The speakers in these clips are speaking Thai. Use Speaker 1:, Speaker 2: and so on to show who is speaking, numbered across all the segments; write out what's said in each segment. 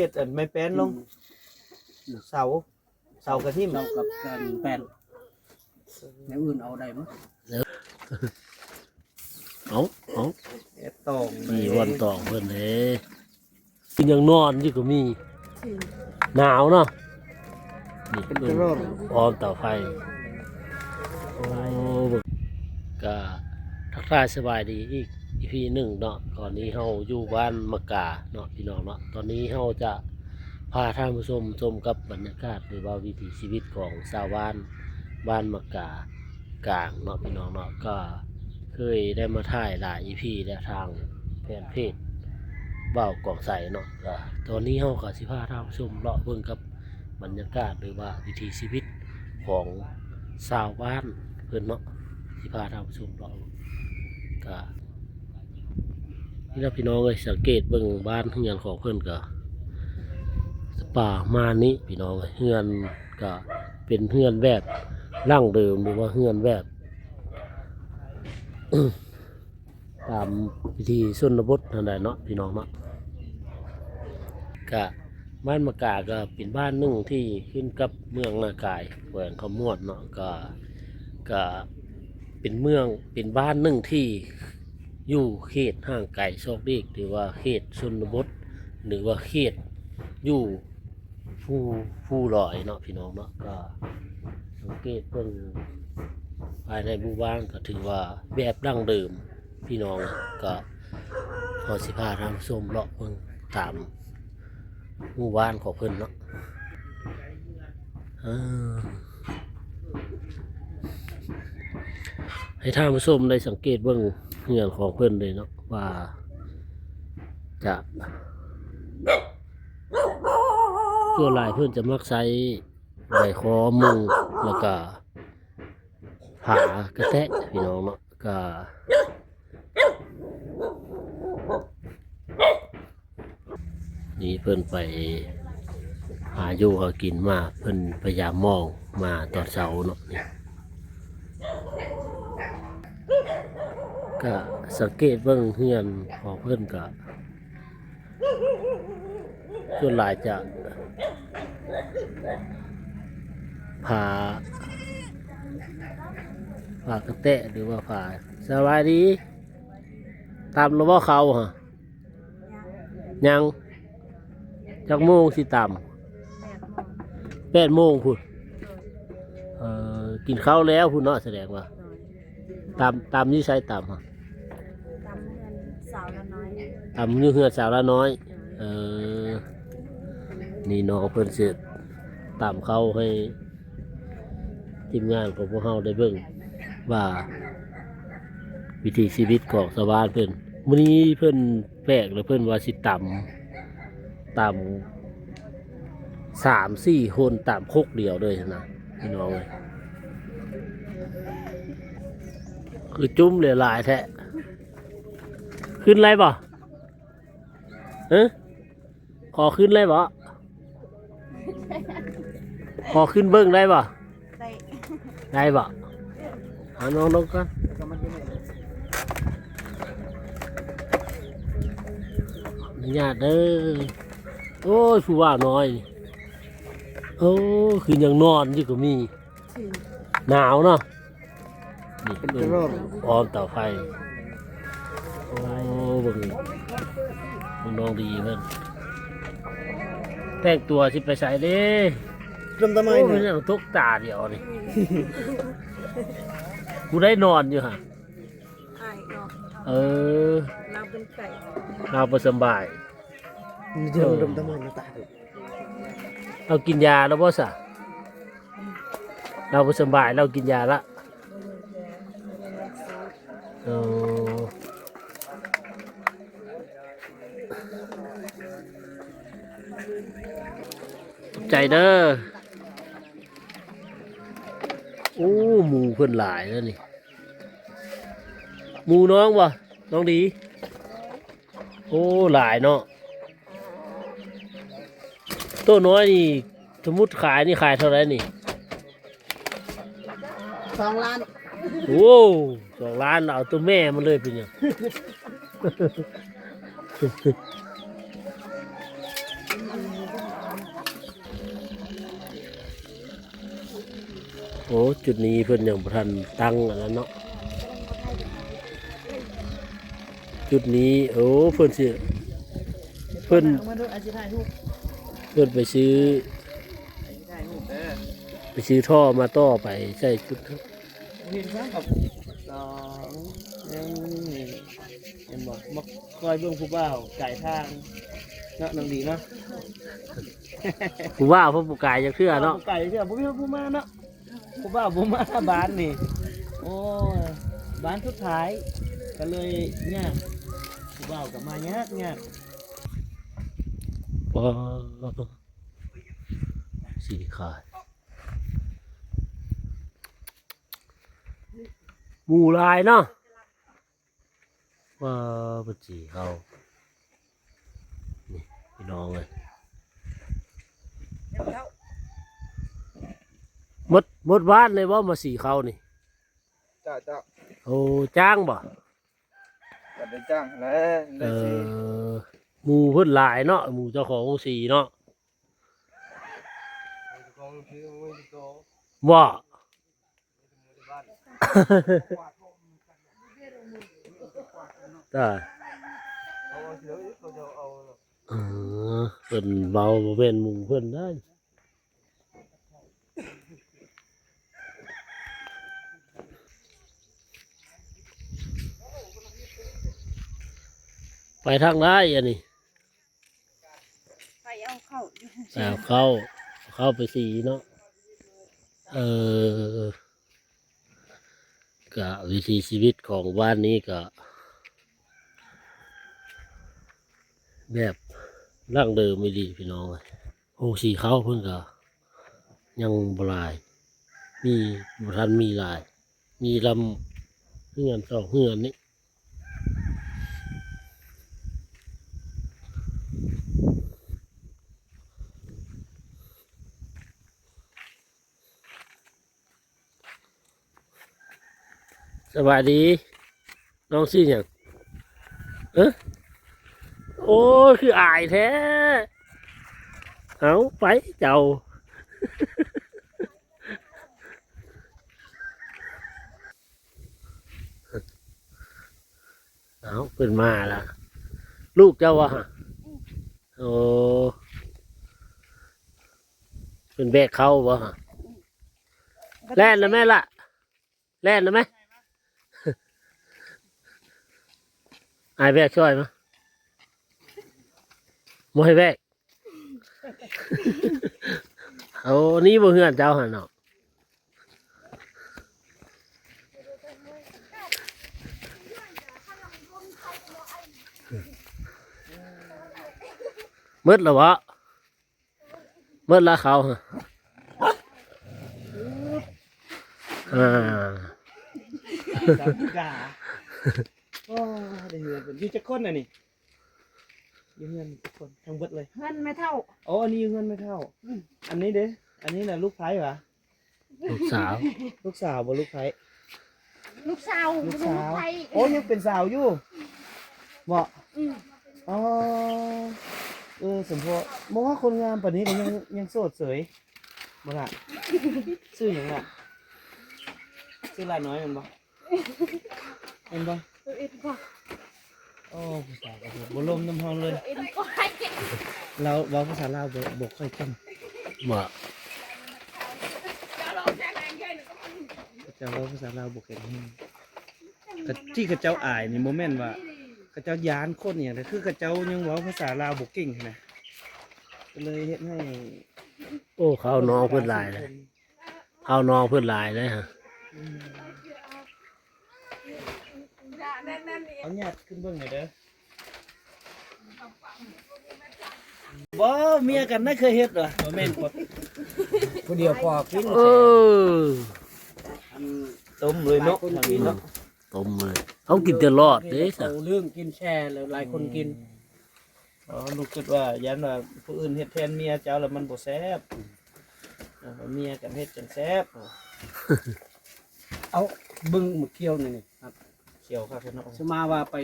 Speaker 1: ษอันไม่แป้นลงเสากระทิ่ม
Speaker 2: เสากับการแป้นแนวอื่นเอาได้มั้ย
Speaker 3: เอา
Speaker 1: เอ็ดตอง
Speaker 3: มีวันตองเพิ่นเด้กินยังนอนอยู่ก็มีหนาวเนาะนี่
Speaker 1: เป็น
Speaker 3: เพิ่
Speaker 1: ก
Speaker 3: น
Speaker 1: ระโดด
Speaker 3: ออมเตาไฟโอ้เบิ่งก็ทักทายสบายดีอีพีหนึ่งเนาะก่อนนี้เฮาอยู่บ้านมะกาเนาะพี่น้องเนาะตอนนี้เฮาจะพาท่านผู้ชมชมกับบรรยากาศหรือว่าวิถีชีวิตของชาวบ้านมะกากลางเนาะพี่น้องเนาะก็เคยได้มาถ่ายหลายอีพีและทางแฟนเพจเบ้ากองใสเนาะก็ตอนนี้เฮาก็สิพาท่านผู้ชมเลาะเบิ่งกับบรรยากาศหรือว่าวิถีชีวิตของชาวบ้านเพิ่นเนาะสิพาท่านผู้ชมเลาะก็นี่นะพี่น้องเอ้ยสังเกตเบิ่งบ้านเฮือนของเพิ่นก็ป่ามานี้พี่น้องเอ้ยเฮือนก็เป็นเฮือนแบบดั้งเดิมหรือว่าเฮือนแบบ ตามวิธีชนบทนั่นแหละเนาะพี่น้องเนาะก็บ้านมะกาก็เป็นบ้านหนึ่งที่ขึ้นกับเมืองนากายแขวงขมวดเนาะก็เป็นเมืองเป็นบ้านหนึ่งที่อยู่เขตห่างไกลซอกเด็กหรือว่าเขตชนบทหรือว่าเขตอยู่ผู้ลอยเนาะพี่น้องเนาะก็สังเกตเพิ่งภายในหมู่บ้านก็ถือว่าแบบดั้งเดิมพี่น้องก็พอสิพาทางส้มเลาะเพิ่งตามหมู่บ้านของเพิ่นเนาะให้ท่านผู้ชมได้สังเกตเบิ่งเงื่อนของเพิ่นเลยเนาะว่าจะตัวลายเพิ่นจะมักใช้ใบคอมุงแล้วก็ผากระแทะพี่น้องเนาะก็นี่เพิ่นไปหาอยู่หากินมาเพิ่นพยายามมองมาตอนเช้าเนาะนี่ก็สังเกตเบิ่งเฮือนของเพิ่นก็ส่วนหลายจะผากระแตะหรือว่าผาสบายดีตามระบบเขาฮะยังจักโมงสิตาม8 โมงพุ่นกินข้าวแล้วพุ่นเนาะแสดงว่าตามนี่ใช้ตามฮะ
Speaker 4: ตำเงินสาวละน้อย
Speaker 3: ตามนี่เฮือสาวละน้อยนี่น้องเพิ่นสิตามเข้าให้ทีมงานของพวกเราได้เบิ่งว่าวิถีชีวิตของชาวบ้านเพิ่นมื้อนี้เพิ่นแปลกเลยเพิ่นว่าสิตำ3-4 คนตามคกเดียวเลยนะพี่น้องเลยคือจุ้มเหลือหลายแท้ขึ้นไรบ่ขอขึ้นไรบ่ขอขึ้นเบิ้งได้บ่
Speaker 4: ได้
Speaker 3: ได้บ่หาน้องลงก่อนอนุญาตเด้อโอ้ยผู้ว่าน้อยโอ้คือยังนอนอยู่ก็มีหนาวเนาะนี่
Speaker 1: เป็น
Speaker 3: เพิ่
Speaker 1: ก
Speaker 3: น
Speaker 1: ระโดด
Speaker 3: ออมเตาไฟโอ้เบิ่งน้องดีเพิ่นแต่งตัวสิไปใส่เด้
Speaker 1: ทำไม
Speaker 3: โอ้ย
Speaker 1: เนี่ย
Speaker 3: ยังทุกตาเดียวนี่ กูได้นอนอยู่ฮะ
Speaker 4: อายเนาะ
Speaker 3: เออ
Speaker 4: เราเป็นไก่
Speaker 3: เราประสบาย
Speaker 1: เดี๋ยวทำไมมาตาดู
Speaker 3: เรากินยาแล้วบ่สะเราประสบายเรากินยาละเออขอบใจเด้อโอ้หมูเพิ่นหลายแล้วนี่หมูน้องบ่น้องดีโอ้หลายเนาะตัวน้อยนี่สมมุติขายนี่ขายเท่าไหร่นี่
Speaker 4: 2 ล้าน
Speaker 3: โอ้2 ล้านเอาตัวแม่มันเลยเป็นยัง โอ้จุดนี้เพิ่นยังบ่ทันตั้งอันนั้นเนาะจุดนี้โอ้เพิ่นสิเพิ่น
Speaker 2: มาดูอาชีพถ่ายรูป
Speaker 3: เพิ่นไปซื้อ
Speaker 2: ถ่ายรูปเด้อ
Speaker 3: ไปซื้อท่อมาต่อไปใส่ชุด
Speaker 2: เห็นซ้ำกับสองยังเห็นบอกมาคอยเบื้องผู้บ่าวจ่ายทางเนาะน้องดีเนาะ
Speaker 3: ผู้ว่าเพิ่นผู้กายจักเทื่อเนาะ
Speaker 2: ผู้ไก่เชื่อผู้พี่ผู้มาเนาะผู้บ่าวผู้มาบ้านนี่โอ้ยบ้านสุดท้ายก็เลยยากผู้บ่าวกับมายาก
Speaker 3: ว้าวสีขาดหมู่ลายเนาะว่าปจีเขานี่พี่น้องเลยหมดบ้านเลยว่ามาสีเขานี่
Speaker 1: จ้า
Speaker 3: โอ้จ้างบ่
Speaker 1: ก็ได้จ้างแล้ว
Speaker 3: เออหมู่เพิ่นหลายเนาะหมู่เจ้าของสีเนาะบ่ จ้าเพิ่นเบาบ่เป็นหมู่เพิ่นได้ไปทางได้อันนี้
Speaker 4: ไปเอาเข้า
Speaker 3: เข้าไปสีเนาะก็วิถีชีวิตของบ้านนี้ก็แบบร่างเดิมไม่ดีพี่น้องเลยโอ้สีเขาเพิ่นก็ยังบลายมีบุทันมีลาย มีลำเฮือนสองเฮือนนี้สวัสดีน้องชื่ออย่างโอ้ยคืออายแท้เอาไปเจ้า เอาเป็นมาละลูกเจ้าวะโอ้เป็นแบกเขาวะแล่นแล้วแม่ละแล่นแล้วไหม อายแบกช่วยมั้ยบ่ให้แบก เอานี่บ่เฮือนเจ้าหั่นเนาะมืดแล้ววะมืดแล้วเขาฮะ
Speaker 2: สามกาโอ้ได้เงินเป็นอยู่จักคนน่ะนี่อยู่เงินจักคนทั้งเบิดเลย
Speaker 4: เงินไม่เท่า
Speaker 2: โอ้อันนี้เงินไม่เท่า อันนี้เด้อันนี้น่ะลูกไผ่เหรอ
Speaker 3: ลูกสาว
Speaker 2: ลูกสาวบ่ลูกไผ่
Speaker 4: ลูกสาว
Speaker 2: ลูกสาว
Speaker 4: ไทย
Speaker 2: โอ้ยังเป็นสาวอยู่บ่อ๋อสมพอมองว่าคนงามปานนี้ก็ยังโสดเสยบ่ล่ะชื่อหยังล่ะชื่อลาน้อยแม่นบ่แม่นบ่
Speaker 4: ตัวเอ็นก็
Speaker 2: โอ้ภาษาก็บ่ลมน้ำเฮาเลย
Speaker 4: เอ็นก็
Speaker 2: เราเว้าภาษาลาวบ่ค่อยจำ
Speaker 3: บ่
Speaker 2: เจ้าเว้าภาษาลาวบ่เก่งกะที่เขาเจ้าอายนี่บ่แม่นว่าเขาเจ้าย้านคนเนี่ยแต่คือเขาเจ้ายังเว้าภาษาลาวบ่เก่งนะก็เลยเฮ็ดให้
Speaker 3: โอ้เขาน้องเพื่อนหลายเลยเขาน้องเพื่อนหลายเลยฮะ
Speaker 2: เอาญาติขึ้นเบิ่งหน่อยเด้อบ่เมียกันน่ะเคยเฮ็ดเหรอบ่แม่นบ่
Speaker 1: ผู้เดียวพอกิน
Speaker 3: เออ
Speaker 2: ต้มเลยเนาะทางนี้เนาะ
Speaker 3: ต้มเลยเขากินตลอดเด้สั
Speaker 2: เอาเรื่องกินแช่แล้วหลายคนกินอ๋อลูกคิดว่ายันว่าผู้อื่นเฮ็ดแทนเมียเจ้าแล้วมันบ่แซ่บเมียกันเฮ็ดจังแซ่บ
Speaker 1: เอาบึ้งหมกเคี้ยวนี่ครับ
Speaker 2: เขียวครับเนาะ
Speaker 1: สมาว่าไป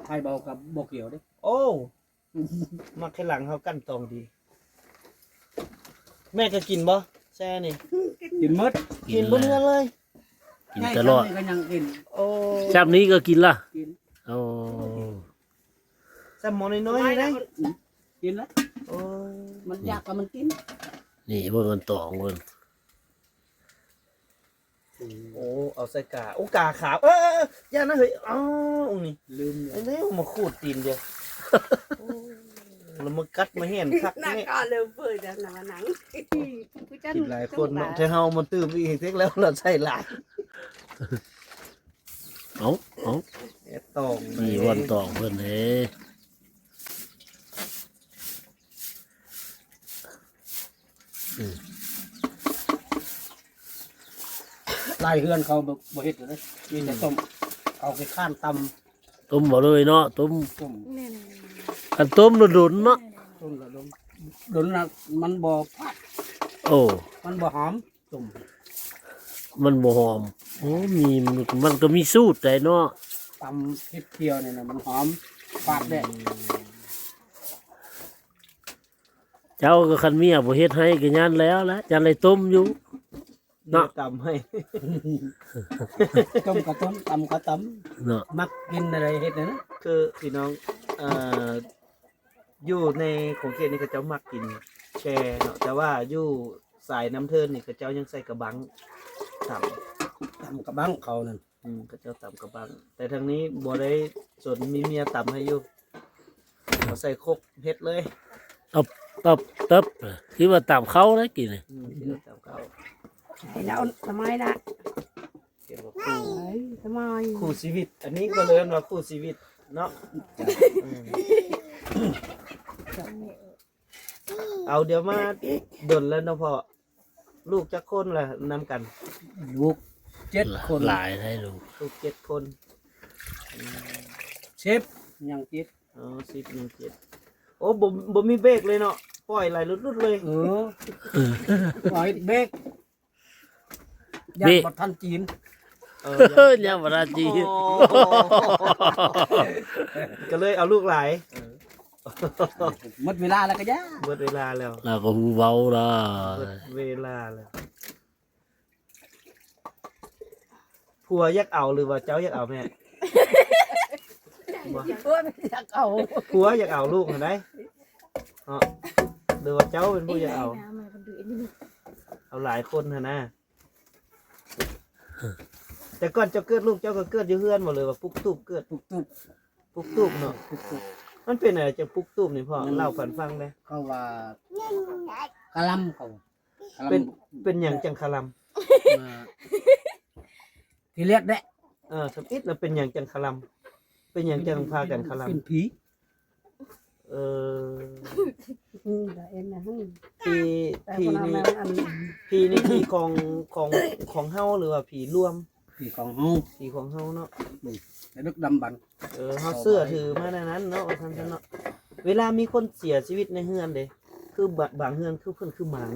Speaker 1: ไทยเบากับบ่เกี่ยวเด้
Speaker 2: โอ้ มักให้หลังเขากั้นตองดี แม่ก็กินบ่แซ่นี่
Speaker 1: กินหมด
Speaker 2: กินบ่เนื้อเลย
Speaker 3: กินตลอด
Speaker 1: ใช่ก็ยังกิน
Speaker 2: โอ้
Speaker 3: ชาบนี้ก็กินล่ะ
Speaker 1: กิน
Speaker 3: โอ้
Speaker 2: แซ่หมอน้อยๆได้
Speaker 1: กินแล้ว
Speaker 2: โอ้
Speaker 1: มันอยากก็มันกิน
Speaker 3: นี่เบิ่งกันตองเบิ่ง
Speaker 2: โอ้เอาใส่กาโอ้กาขาวอย่านะเฮ้ยอ๋อองนี่
Speaker 1: ลืมเลย
Speaker 2: ไอ้นี่มาขูดตีนเดียวแล้วมากัดมาเห็นคัก
Speaker 5: หนัง
Speaker 2: นี่
Speaker 5: ก็เริ่มเปิดแล้วหนัง
Speaker 2: กินหลายคนเนาะถ้าเฮามันตื่มอีกเทกแล้วเราใส่หลาย
Speaker 3: เอาเอา
Speaker 2: แอบตอง
Speaker 3: นี่วันตองเพิ่นเด้
Speaker 1: ลายเฮือนเขาบ่เฮ็ดเลยมีแต่ต้มเอาไปข้านต
Speaker 3: ต้มบ่เลยเนาะต้ม
Speaker 1: ำต้ม
Speaker 4: แน่
Speaker 3: คันต้มโดนๆเนาะ
Speaker 1: ต้มละลมดนนะมันบ่พัด
Speaker 3: โอ้
Speaker 1: มันบ่หอมต้ม
Speaker 3: มันบ่หอมโอ้มีมันก็มีสูตรได้เนาะ
Speaker 1: ตำเฮ็ดเคี่ยวเนี่ยนะมันหอมปาดได้
Speaker 3: เจ้าก็คันเมียบ่เฮ็ดให้ก็ยันแล้วแหละยันเลยต้มอยู่
Speaker 2: เนาะตำให้
Speaker 1: ต้มก็ต้มตำก็ต
Speaker 3: เนาะ
Speaker 1: ำมักกินอะไรเฮ็ดเนี่ยนะ
Speaker 2: คือพี่น้องอยู่ในของเขตนี่เขาเจ้ามักกินแชร์เนาะแต่ว่าอยู่สายน้ำเทินนี่เขาเจ้ายังใส่กระบังต่ำ
Speaker 1: ตำกับบังเขานั่น
Speaker 2: เขาเจ้าต่ำกระบัง แต่ทางนี้บ่ได้สนมีเมียต่ำให้อยู่เขาใส่ครกเฮ็ดเลย
Speaker 3: ตับคิดว่าตามเขาได้กินนี่
Speaker 2: เดี๋ยวต่ำเขา
Speaker 5: ไอ้เราทำไมล่ะ
Speaker 2: เขียนว่าคู่
Speaker 5: เฮ้ยทำไม
Speaker 2: คู่ชีวิต อันนี้ก็เลยว่าคู่ชีวิตเนาะเอาเดี๋ยวมาดนแล้วเนาะพ่อลูกจักคนล่ะนำกัน
Speaker 1: ลูก7 คน
Speaker 3: หลายได้ลูก
Speaker 2: ลูก7 คน
Speaker 1: เชฟยังเจ็ด
Speaker 2: อ๋อ10 1 7โอ้บ่มีเบรกเลยเนาะปล่อยไหลลุดๆเลย
Speaker 1: ปล่อยเบรกยัดบ่ทันจีน
Speaker 3: ยังบ่ได้จี
Speaker 2: โอ้ก็เลยเอาลูกหลาย
Speaker 1: หมดเวลาแล้วก็ย่า
Speaker 2: เบิดเวลาแล้ว
Speaker 3: แล้วก็ฮู้เว้าล่ะ
Speaker 2: เบิดเวลาแล้วผัวอยากเอาหรือว่าเจ้าอยากเอาแม่
Speaker 5: เพื่อนอยากเอา
Speaker 2: ผัวอยากเอาลูกเห็นไหมอ๋อหรือว่าเจ้าเป็นผู้อยากเอา
Speaker 4: มาคนดูนี่
Speaker 2: เอาหลายคนนะแต่ก่อนเจ้าเกิดลูกเจ้าก็เกิดอยู่เฮือนหมดเลยว่าปุ๊กตุบเกิด
Speaker 1: ตุกตุก
Speaker 2: ปุ๊กตุบเนาะ
Speaker 1: ตุกตุก
Speaker 2: มันเป็นอะไรจะปุ๊กตุบนี่พ่อเล่าฝันฟังได้
Speaker 1: เขาว่ากะลำเขากะลำ
Speaker 2: เป็นอย่างจังคาลัม
Speaker 1: มาที่เรียกได้
Speaker 2: สมอิดเราเป็นอย่างจังคาลัมเป็นอย่างจังพากันคาลัม
Speaker 1: เป็นผี
Speaker 2: เออ
Speaker 5: แต่เอ็นนะ
Speaker 2: ผี
Speaker 5: แต่
Speaker 2: ผี
Speaker 5: คน
Speaker 2: นี่
Speaker 5: นั้นอัน
Speaker 2: ผีนี่ผีของเฮาหรือว่าผีร่วม
Speaker 1: ผีของเฮา
Speaker 2: ผีของเฮาเนาะ
Speaker 1: แต่ดึกดำบรรพ์
Speaker 2: เฮาเสื้อถือมาในนั้นเนาะท่านเนาะเวลามีคนเสียชีวิตในเฮือนเด้คือบางเฮือนคือเพิ่นคือหมาง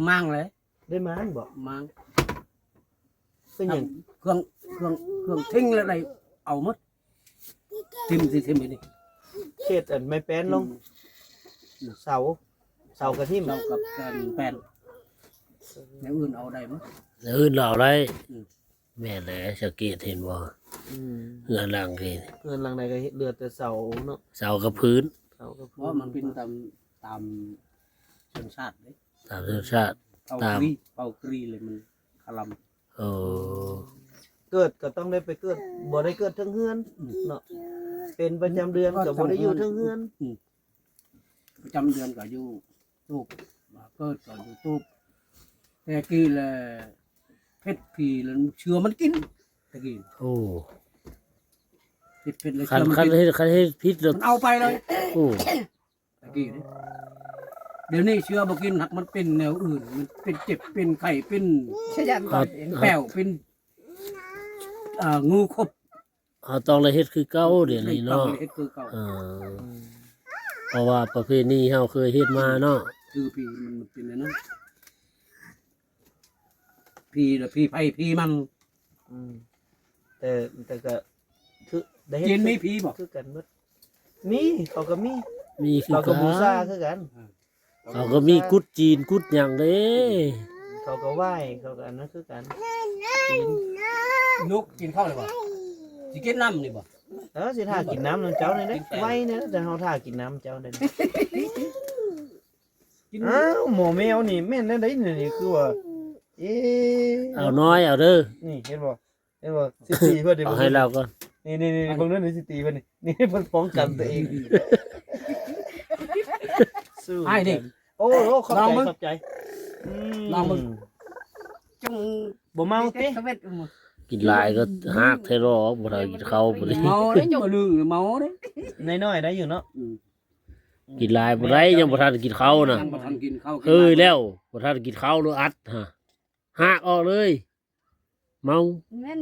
Speaker 1: มั่งเลย
Speaker 2: ได้หมางบ่
Speaker 1: มั่ง
Speaker 2: เป็นอย่าง
Speaker 1: เครื่องทิ้งแล้วอะไรเอาหมดทิมสิทิมไปดิ
Speaker 2: เขตอันไม่แป้นลงเสากระทิ่ม
Speaker 1: เรากับการแปลนแนวอื่นเอาได้มั้ย
Speaker 3: แล้วอื่นเราได้แม่นแหละสังเกตเห็นบ่
Speaker 2: อืม
Speaker 3: เฮือนหลังนี่
Speaker 2: เฮือนหลังใดก็เหลือแต่เสาเนาะ
Speaker 3: เสากับพื้น
Speaker 2: เสาก็
Speaker 1: เพราะมันเป็นตามชนชาติเลย
Speaker 3: ตามธรรมชาติ
Speaker 1: เป่ากรีเลยมันคล
Speaker 3: โอ้
Speaker 2: เกิดก็ต้องได้ไปเกิดบ่ได้เกิดทั้งเฮือนเนาะเป็นประจำเดือนก็บ่ได้อยู่ทั้งเฮือน
Speaker 1: ำประจำเดือนก็อยู่ตูบมาเกิดก็อยู่ตูบแต่กี้แหละเพชรผีแล้วเชื้อมันกินตะกี้
Speaker 3: โอ้
Speaker 1: เพชรแล้ว
Speaker 3: คัน
Speaker 1: เชื้อมัน
Speaker 3: คัน
Speaker 1: กิน
Speaker 3: ให้พิษแล้ว
Speaker 1: มันเอาไปเลย
Speaker 3: โอ้
Speaker 1: ตะกี้นี่เดี๋ยวนี้เชื้อบ่กินหักมันเป็นแนวอื่นมันเป็นเจ็บเป็นไข้เป็น
Speaker 5: เชื่อยัน
Speaker 1: แป้วเป็นงูขบ
Speaker 3: เอาต้องเลยเฮ็ดคือเก่าเดี๋ยวนี้เนาะ
Speaker 1: เฮ็ดคือเก่า
Speaker 3: เออเพราะว่าประเพณีเฮาเคยเฮ็ดมาเนาะ
Speaker 1: คือผีมันเป็นอย่างนั้นผีหรือผีไผ่ผีมัน
Speaker 2: อืมแต่ก็คือได้เฮ็ด
Speaker 1: จีนมีผีบอก
Speaker 2: คือกันหมด มีเขาก็มี
Speaker 3: มีคือ
Speaker 2: เขาก็
Speaker 3: กั
Speaker 2: บูชาน คือกัน
Speaker 3: เขาก็มีกุดจีนกุดหยังเด้
Speaker 2: เขาก็ไหว้เขาก็อันนั้นคือกันจีน
Speaker 1: นุกกินข้าวเลยบ่สิกินน้ำนี่บ่
Speaker 2: สิท่ากินน้ำน้ำเจ้านี่เด้ไหว้เนี่ยแต่เฮาท่ากินน้ำเจ้าได้
Speaker 1: กิน
Speaker 2: อ้าวหมอแมวนี่แม่นได้นี่คือว่า
Speaker 3: เอาน้อยเอาเด้อ
Speaker 2: นี่เห็นบ่สิตีเพิ่นนี่
Speaker 3: เอาให้เราก่อน
Speaker 2: นี่เบิ่งนั่นนี่สิตีเพิ่นนี่เพิ่นป้องกันตัวเองสู้
Speaker 1: ให้ดิ
Speaker 2: โอ้ขอบใจขอบใจ
Speaker 1: ลองมึง
Speaker 5: จง
Speaker 2: บ่เมาติ
Speaker 5: เขาเบ็ดหมด
Speaker 3: กินหลายก็หักเทรอบ่ได้กินข้าวบ่ได้
Speaker 1: เมาเด้บ่ลืมเมาเด้
Speaker 2: น้อยๆได้อยู่เนาะ
Speaker 3: กินหลายบ่ได้ยังบ่ทันกินข้าวน่ะ
Speaker 1: บ่ทันกินข้าว
Speaker 3: เคยแล้วบ่ทันกินข้าวหรืออัดฮะหักออกเลย เมา
Speaker 5: แม่น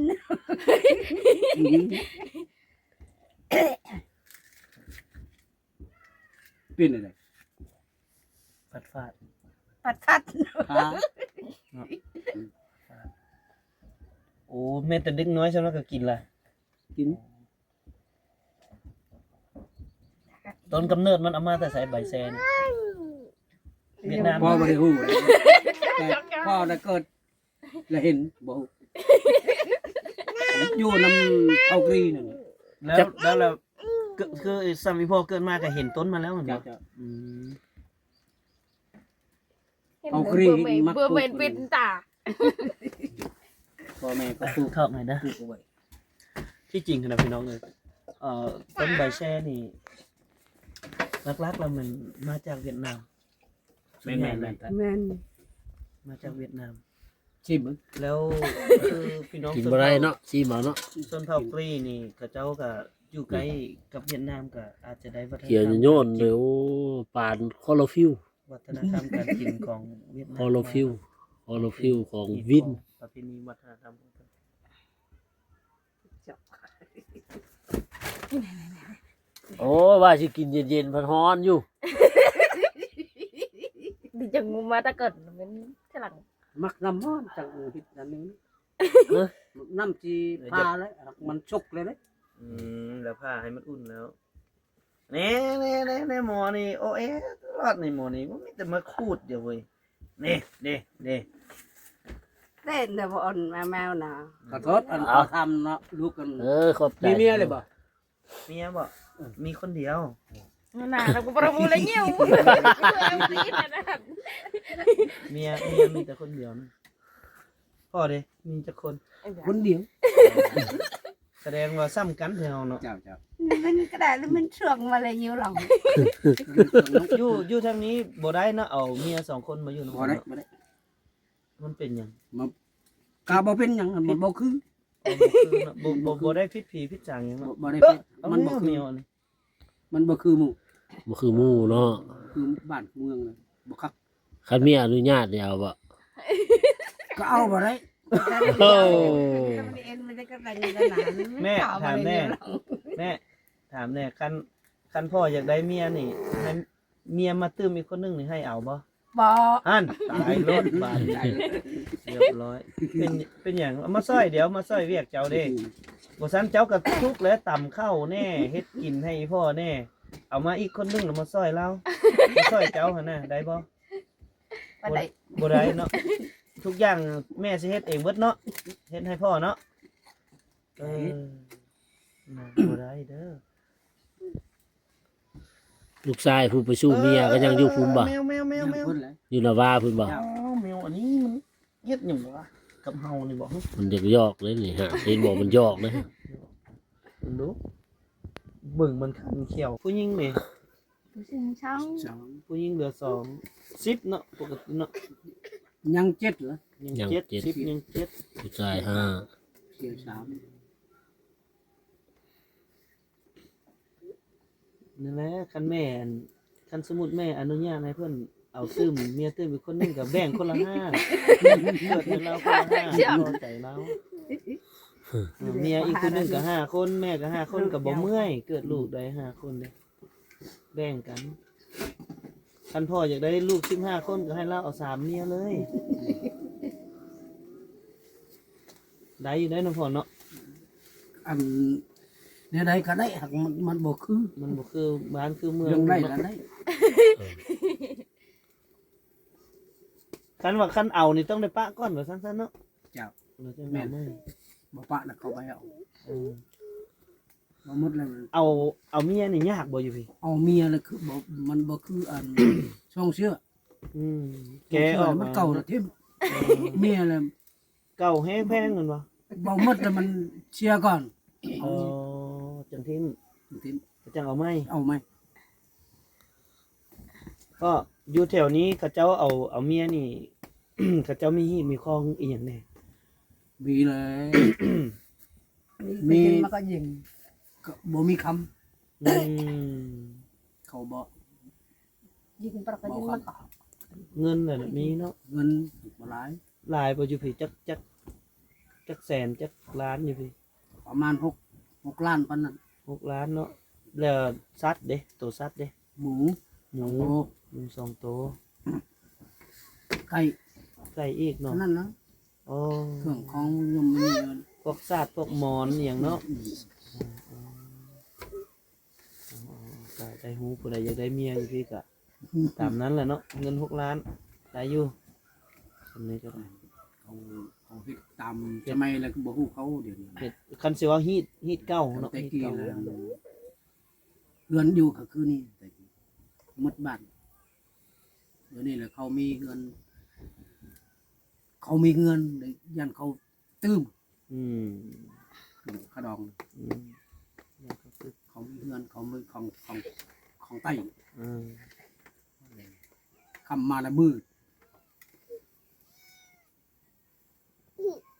Speaker 1: เป็นอะไร
Speaker 2: ฟาด
Speaker 5: ปัด
Speaker 1: ขา
Speaker 2: โอ้แม่แต่เด็กน้อยซั่นก็กินล่ะ
Speaker 1: กิน
Speaker 2: ต้นกำเนิดมันเอามาแต่ใส่ใบแซนเวียดนาม
Speaker 1: พ่อบ่ได้ฮู้แต่พ่อได้เกิดแล้วเห็นบ่ฮู้อยู่นำเฮากรีนั่น
Speaker 2: แล้วคือสามีพ่อเกิดมาก็เห็นต้นมาแล้วเหมือนกัน
Speaker 1: เอาครีมมัก
Speaker 4: เบื่อเวนปิดตา
Speaker 1: พ่อแม่ก็ปลูก
Speaker 2: เข้าหน่อยนะ
Speaker 1: ปลูกเอาไว้
Speaker 2: ที่จริงนะพี่น้องเลยต้นใบแช่นี่ลักๆแล้วมันมาจากเวียดนาม
Speaker 1: แม่น
Speaker 5: แม่น
Speaker 2: มาจากเวียดนาม
Speaker 1: ชิมมึง
Speaker 2: แล้วคือพี่น้อง
Speaker 3: กินบ่ได้เนาะซีมาเนาะ
Speaker 2: ส้นเผากรีนี่เขาเจ้าก็อยู่ใกล้กับเวียดนามก็อาจจะได้วัฒนธรรม
Speaker 3: เขียวโยนเดี๋ยวปานคอลอฟิว
Speaker 2: วัฒนธรรมการกินของเวียดนาม
Speaker 3: คอลอฟิวของวิน
Speaker 2: ประเพณีวัฒนธรรมของเขา
Speaker 3: โอ้ยว่าสิกินเย็นๆพันฮ้อนอยู่
Speaker 4: ดิจังงูมาตะเกิดมันฉลัง
Speaker 1: มักน้ำร้อนจังพิษนั่นนี่น้ำจีพาเลยมันชุกเลยเด้
Speaker 2: แล้วผ้าให้มันอุ่นแล้วเน่หมอนี่โอเอตลอดในหมอนี่มันมีแต่มาคูดเดียวเว้ยเน่เ
Speaker 5: เต้นแต่บ่อ่อนแมวน่ะ
Speaker 1: ขอโทษอันเขาทำเนาะลูกกัน
Speaker 3: ขอบใจ
Speaker 1: มีเมียเลยบ่
Speaker 2: เมียบอกมีคนเดียว
Speaker 4: น่ะเราก็ประมูลเลยเงี้ยว
Speaker 2: เมียมีแต่คนเดียวนะพ่อเด้มีแต่คน
Speaker 1: คนเดียว
Speaker 2: แสดงว่าซ้ำกันเท่าเนาะ
Speaker 1: เจ้า
Speaker 5: มันกระดาษแล้วมันเชื่องมาเลยยิ้วหลัง
Speaker 2: อยู่ทางนี้บ่ได้นะเอาเมีย2คนมาอยู่นำ
Speaker 1: บ่ได้บ่ได้
Speaker 2: มันเป็นหยัง
Speaker 1: กาบ่เป็นหยังมันบ่คือ
Speaker 2: บ่ได้พิษผีพิษจางหยังเนาะ
Speaker 1: บ่ได้เป็นมันบ่คือ
Speaker 2: เมียนี่
Speaker 1: มันบ่คือหมู่
Speaker 3: บ่คือหมู่เนาะ
Speaker 1: คือบ้านเมืองเลยบ่คัก
Speaker 3: คันมีอนุญาตเดี๋ยวบ่
Speaker 1: ก็เอาบ่ได้
Speaker 3: โอ้
Speaker 5: เอ็นมันจะกระดังกระหนาน
Speaker 2: แม่ถามแน่คันพ่ออยากได้เมียนี่ให้เมียมาตื้มอีกคนนึงนี่ให้เอาบ่
Speaker 5: บ่
Speaker 2: อันตายรถบาดเรียบร้อยเป็นหยังเอามาซอยเดี๋ยวมาซอยเวียกเจ้าเด้บ่ซันเจ้าก็ทุกข์แล้วต่ำเข้าแน่เฮ็ดกินให้พ่อแน่เอามาอีกคนนึงแล้วมาซอยเรามาซอยเจ้าหั่นน่ะได้บ่
Speaker 5: บ่ได้
Speaker 2: บ่ได้เนาะทุกอย่างแม่สิเฮ็ดเองเบิดเนาะเฮ็ดให้พ่อเนาะน่ะบ่ได้เด้อ
Speaker 3: ลูกชายผู้ไปสู้เมียก็ยังอยู่พุ่นบ่
Speaker 2: แมว
Speaker 1: คนแล้ว
Speaker 3: อยู่นาวาพุ่นบ่
Speaker 2: อ้าวแมวอันนี้มันเฮ็ดหยังวะกับเฮานี่บ่
Speaker 3: มันอยากยอกเลยนี่ฮะเห็นบอกมันยอกเลย
Speaker 2: มันดูเบิ่งมันคันเขียวผู้หญิงนี่
Speaker 5: ผู้ชายช่าง
Speaker 2: ผู้หญิงเหลือ2 10เนาะปกติเนาะ
Speaker 1: ยังเจ็ดเหรอ
Speaker 2: ยัง7 10ยัง7
Speaker 3: ผู้ชายห้า
Speaker 1: เสียสาม
Speaker 2: นั่นแหละคันแม่คันสมมุติแม่อนุญาตให้เพิ่นเอาตื้มเมียตื้มอีกคนนึงก็แบ่งคนละ5เกิดให้เราคนละ5พอใจเราเมียอีกคนนึงก็5คนแม่ก็5คนก็บ่เมื่อยเกิดลูกได้5คนเด้แบ่งกันคันพ่ออยากได้ลูก15คนก็ให้เราเอา3เมียเลยได้อยู่ได้น้องพ่อเนาะ
Speaker 1: อัน เนี่ยใดก็ได้หักมันบ่คือ
Speaker 2: มันบ่คือบ้านคือเมือง
Speaker 1: เรื่องได้ก็ได้
Speaker 2: คันว่าคันเอานี่ต้องได้ปะก่อนว่าซั่นๆเนาะ
Speaker 1: เจ้า
Speaker 2: เราจะแม่น
Speaker 1: บ่ปะน่ะเข้าไปเอา
Speaker 2: เออ
Speaker 1: บ่หมดแล้ว
Speaker 2: เอาเมียนี่ยากบ่อยู่พี่
Speaker 1: เอาเมียเลยคือบ่มันบ่คืออัน ช่องเชื่อ
Speaker 2: อืมแก
Speaker 1: ช่ง
Speaker 2: อ
Speaker 1: เชื่
Speaker 2: อก
Speaker 1: มันเก่าแล้วทิ่มเมียเลย
Speaker 2: เก่าแฮงแพงกันบ่
Speaker 1: บ่หมดแล้วมันเชียร์ก่อน
Speaker 2: อ๋อจังทิม
Speaker 1: ทิ่ม
Speaker 2: จังเอาไหม
Speaker 1: เอาไหม
Speaker 2: ก็อยู่แถวนี้เขาเจ้าเอาเมียนี่ เขาเจ้ามีหีบมีคองอีหยังแน่
Speaker 1: มีเลย
Speaker 5: มี
Speaker 1: มี
Speaker 5: มันก็ยิง
Speaker 1: ก็บ่มีคำ
Speaker 2: อืม
Speaker 1: เขาบ่
Speaker 5: ยิงปลากระ
Speaker 1: บ่
Speaker 5: ยิง
Speaker 1: ค
Speaker 5: มัน
Speaker 2: เงินน่ะมีเนาะ
Speaker 1: ำเงินบ่หลาย
Speaker 2: หลายบ่อยู่พี่จักแสนจักล้านอยู่พี่
Speaker 1: ประมาณ6ล้านปานนั้น
Speaker 2: 6 ล้านเนาะแล้วสัตว์เด้ตัวสัตว์เด้
Speaker 1: หมู
Speaker 2: หมู
Speaker 1: โอ้
Speaker 2: หมูสองตัว
Speaker 1: ไก่
Speaker 2: ไก่อีกเนาะ
Speaker 1: เท่านั้นนะ
Speaker 2: อ๋อ
Speaker 1: เครื่องของยังมีเงิน
Speaker 2: พวกสัตว์พวกหมอนอหย่างเนาะก็ได้ฮู้ผู้ใดอยากได้เมียอยู่พี่ก็ตามนั้นแหละเนาะเงิน6 ล้านได้อยู่สำนี้ก็ได้
Speaker 1: เขาเฮ็ดตามสมัยแล้วก็บ่ฮู้เขาเดี๋ยวนี้นะ
Speaker 2: เฮ็ดคันสิว่าฮีดเก่าเนาะ
Speaker 1: แต่
Speaker 2: ฮีด
Speaker 1: กี้
Speaker 2: เก่า
Speaker 1: แล้วเงินอยู่ก็คือนี่แต่กี้หมดบ้านเดี๋ยวนี้แหละเขามีเงิน เขามีเงินเลยยันเขาตื้ม
Speaker 2: อืม
Speaker 1: ขะดอง
Speaker 2: อืมแล้วก็คือ
Speaker 1: เขามีเงินเขามีของไต้
Speaker 2: อืม
Speaker 1: คำมาละมือ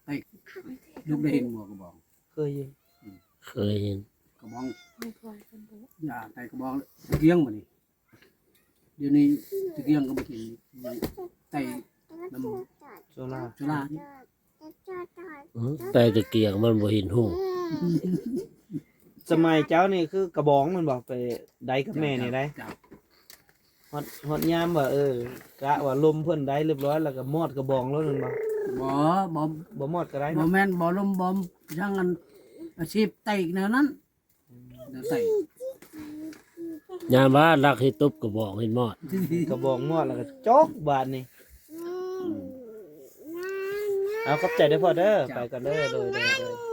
Speaker 1: ไต้ลูกได้เห็นหัวกระบอง
Speaker 2: เคยอยู่
Speaker 3: เคยเห็น
Speaker 1: กระบองอย่าไต้กระบองตะเกียงมานี่เดี๋ยวนี้ตะเกียงก็ไม่กินไต้น้ำ
Speaker 2: โซล่า
Speaker 1: จุฬานี่
Speaker 3: แต่ตะเกียงมันบ่เห็นหู
Speaker 2: สมัยเจ้านี่คือกระบองมันบอกไปได้กับแม่นี่ได้
Speaker 1: จ้ะ
Speaker 2: ฮอดยามว่ากะว่าลมเพิ่นได้เรียบร้อยแล้วก็มอดกระบองแล้วนั่นบ่
Speaker 1: บ่บ่
Speaker 2: บ่มอดก็ได้
Speaker 1: บ่
Speaker 2: เนาะ
Speaker 1: แม่นบ่ลมบ่ช่างกันอาชีพไต่แนวนั้นเดี๋ยวไต่
Speaker 3: ยามว่ารักให้ตบก็บอกให้มอด
Speaker 2: กระบองมอดแล้วก็จกบาดนี่เอาขอบใจเด้อพ่อเด้อไปกันเด้อโดย